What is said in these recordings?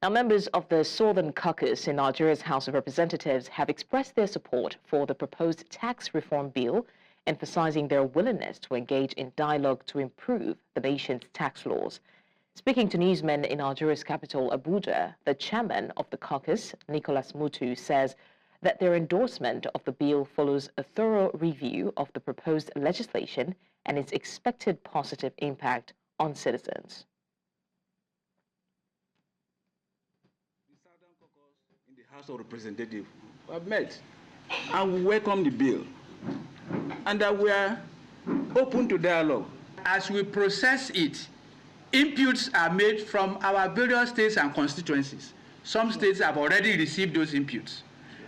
Now, members of the Southern Caucus in Nigeria's House of Representatives have expressed their support for the proposed tax reform bill, emphasizing their willingness to engage in dialogue to improve the nation's tax laws. Speaking to newsmen in Nigeria's capital, Abuja, the chairman of the caucus, Nicholas Mutu, says that their endorsement of the bill follows a thorough review of the proposed legislation and its expected positive impact on citizens. The Southern Caucus in the House of Representatives have met and we welcome the bill, and that we are open to dialogue. As we process it, inputs are made from our various states and constituencies. Some states have already received those inputs.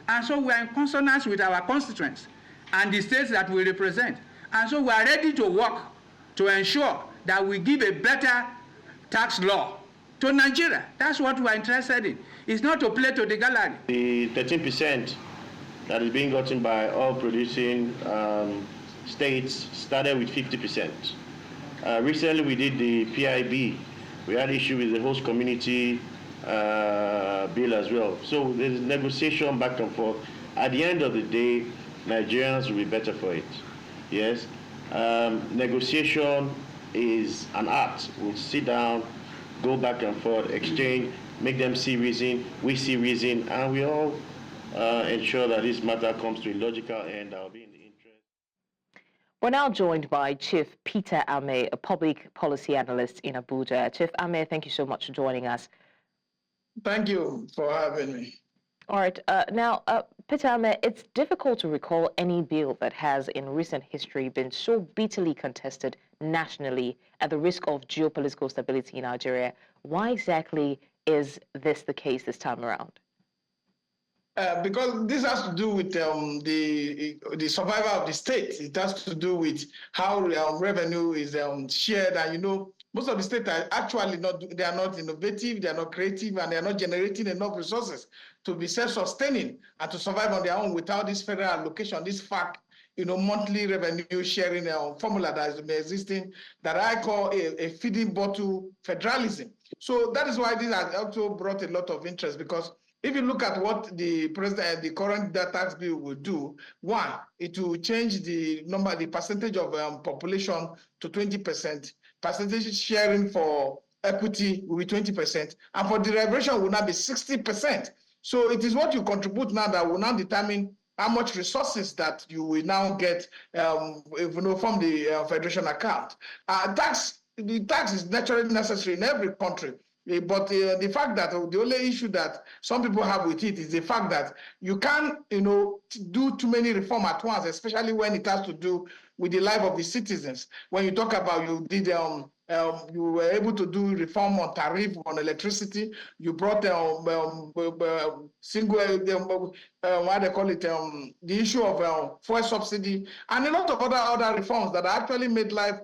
And so we are in consonance with our constituents and the states that we represent. And so we are ready to work to ensure that we give a better tax law to Nigeria. That's what we are interested in. It's not to play to the gallery. The 13% that is being gotten by oil producing states started with 50%. Recently we did the PIB. We had issue with the host community bill as well. So there's negotiation back and forth. At the end of the day, Nigerians will be better for it. Yes. Negotiation is an art. We'll sit down, go back and forth, exchange, make them see reason, we see reason, and we all ensure that this matter comes to a logical end that will be in the interest. We're now joined by Chief Peter Ameh, a public policy analyst in Abuja. Chief Ameh, thank you so much for joining us. Thank you for having me. All right. Now, Peter Ameh, it's difficult to recall any bill that has in recent history been so bitterly contested nationally at the risk of geopolitical stability in Nigeria. Why exactly is this the case this time around? Because this has to do with the survival of the state. It has to do with how revenue is shared. And, you know, most of the states are actually they are not innovative, they are not creative, and they are not generating enough resources to be self-sustaining and to survive on their own without this federal allocation, this fact, you know, monthly revenue sharing formula that has been existing that I call a feeding bottle federalism. So that is why this has also brought a lot of interest, because if you look at what the current tax bill will do, one, it will change the percentage of population to 20%. Percentage sharing for equity will be 20%, and for derivation will now be 60%. So it is what you contribute now that will now determine how much resources that you will now get from the federation account. The tax is naturally necessary in every country. But the fact that the only issue that some people have with it is the fact that you can't, do too many reforms at once, especially when it has to do with the life of the citizens. When you talk about you were able to do reform on tariff on electricity. You brought single what they call it the issue of fuel subsidy and a lot of other reforms that actually made life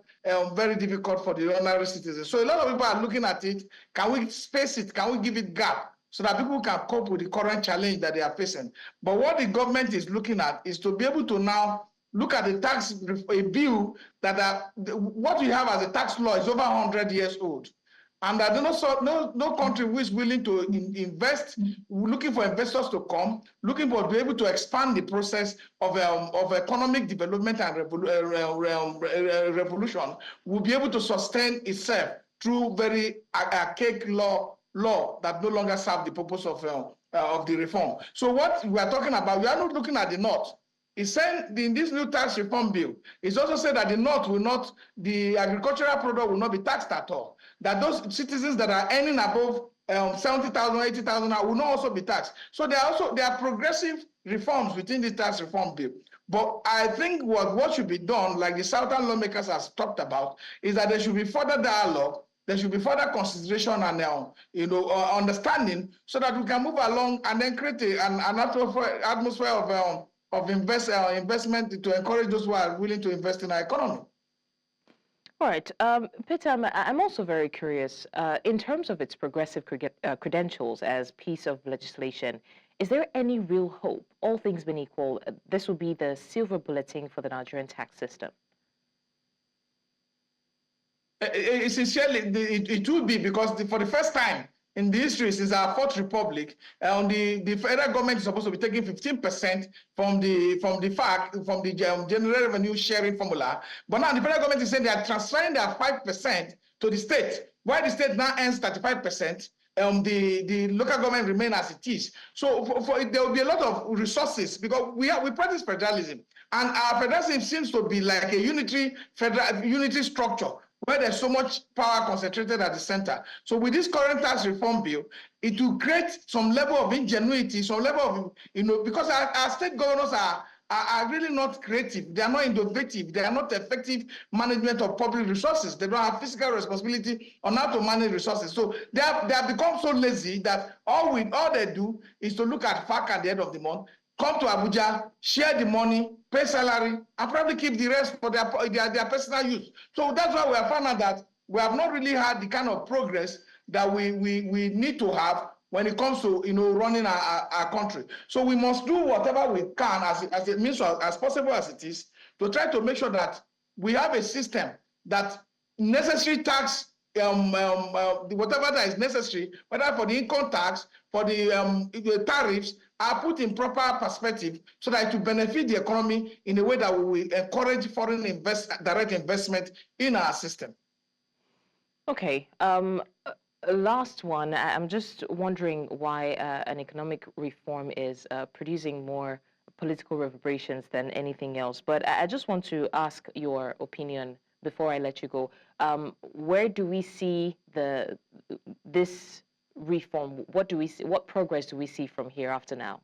very difficult for the ordinary citizens. So a lot of people are looking at it. Can we space it? Can we give it gap so that people can cope with the current challenge that they are facing? But what the government is looking at is to be able to now look at the tax bill that what we have as a tax law is over 100 years old. And that no country who is willing to invest, looking for investors to come, looking for be able to expand the process of economic development and revolution, will be able to sustain itself through very archaic law that no longer serve the purpose of the reform. So what we are talking about, we are not looking at the North. It's saying in this new tax reform bill, it's also said that the agricultural product will not be taxed at all. That those citizens that are earning above 70,000, 80,000 will not also be taxed. So there are progressive reforms within the tax reform bill. But I think what should be done, like the Southern Lawmakers has talked about, is that there should be further dialogue. There should be further consideration and understanding, so that we can move along and then create an atmosphere of investment to encourage those who are willing to invest in our economy. All right. Peter, I'm also very curious, in terms of its progressive credentials as piece of legislation, is there any real hope, all things being equal, this will be the silver bulletin for the Nigerian tax system? Essentially, it will be, because for the first time, in the history since our fourth republic. The federal government is supposed to be taking 15% from the general revenue sharing formula, but now the federal government is saying they are transferring their 5% to the state, while the state now earns 35%. The local government remain as it is. So there will be a lot of resources because we practice federalism, and our federalism seems to be like a unitary structure where there's so much power concentrated at the center. So with this current tax reform bill, it will create some level of ingenuity, some level of, because our state governors are really not creative. They are not innovative. They are not effective management of public resources. They don't have fiscal responsibility on how to manage resources. So they have become so lazy that all they do is to look at FAC at the end of the month, come to Abuja, share the money, pay salary, and probably keep the rest for their personal use. So that's why we have found out that we have not really had the kind of progress that we need to have when it comes to running our country. So we must do whatever we can as it means as possible as it is to try to make sure that we have a system that necessary tax, whatever that is necessary, whether for the income tax, for the tariffs, are put in proper perspective so that it will benefit the economy in a way that we will encourage foreign direct investment in our system. Okay. Last one. I'm just wondering why an economic reform is producing more political reverberations than anything else. But I just want to ask your opinion before I let you go. Where do we see this reform? What do we see? What progress do we see from here after now?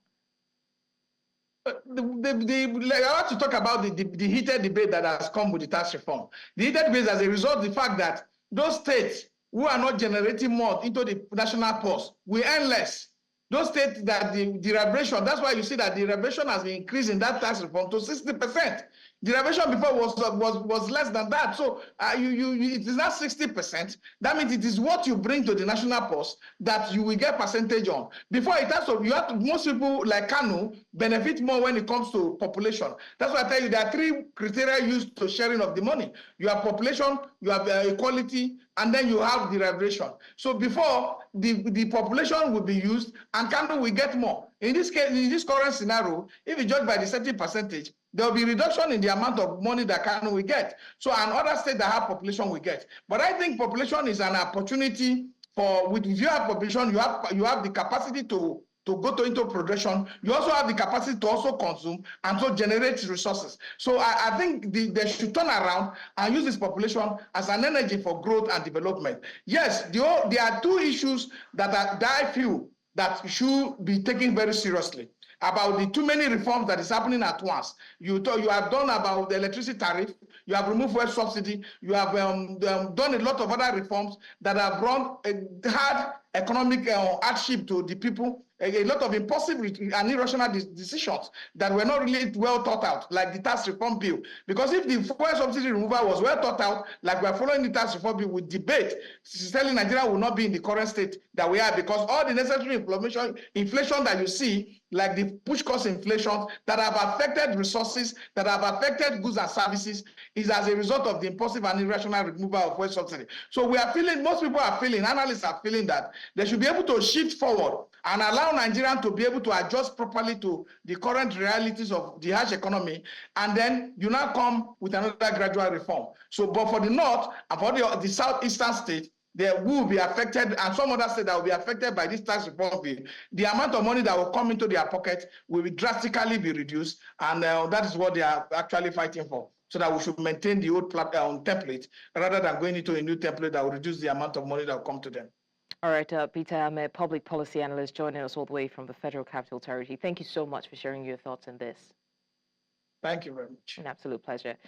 I want to talk about the heated debate that has come with the tax reform. The heated debate as a result of the fact that those states who are not generating more into the national purse will earn less. Those states that the derivation, that's why you see that the derivation has been increased in that tax reform to 60%. The derivation before was less than that. So it is not 60%. That means it is what you bring to the national purse that you will get percentage on. Before it has to, most people like Kanu benefit more when it comes to population. That's why I tell you there are three criteria used to sharing of the money. You have population, you have equality, and then you have derivation. So before the population will be used and Kanu will get more. In this case, in this current scenario, if you judge by the 70%, there will be reduction in the amount of money that Kanu will get. So and other states that have population will get. But I think population is an opportunity for, if you have population, you have the capacity to go into production. You also have the capacity to also consume and to generate resources. So I think they should turn around and use this population as an energy for growth and development. Yes, there are two issues that I feel that should be taken very seriously about the too many reforms that is happening at once. You have done about the electricity tariff, you have removed fuel subsidy, you have done a lot of other reforms that have brought a hard economic hardship to the people, a lot of impulsive and irrational decisions that were not really well thought out, like the tax reform bill. Because if the fuel subsidy removal was well thought out, like we are following the tax reform bill with debate, certainly Nigeria will not be in the current state that we are, because all the necessary inflation that you see, like the push cost inflation that have affected resources, that have affected goods and services, is as a result of the impulsive and irrational removal of fuel subsidy. So we are feeling, most people are feeling, analysts are feeling that they should be able to shift forward and allow Nigerians to be able to adjust properly to the current realities of the harsh economy, and then you now come with another gradual reform. So, but for the North and for the southeastern states, they will be affected, and some other states that will be affected by this tax reform bill. The amount of money that will come into their pocket will drastically be reduced, and that is what they are actually fighting for, so that we should maintain the old template rather than going into a new template that will reduce the amount of money that will come to them. All right, Peter Ameh, public policy analyst, joining us all the way from the Federal Capital Territory. Thank you so much for sharing your thoughts on this. Thank you very much. An absolute pleasure.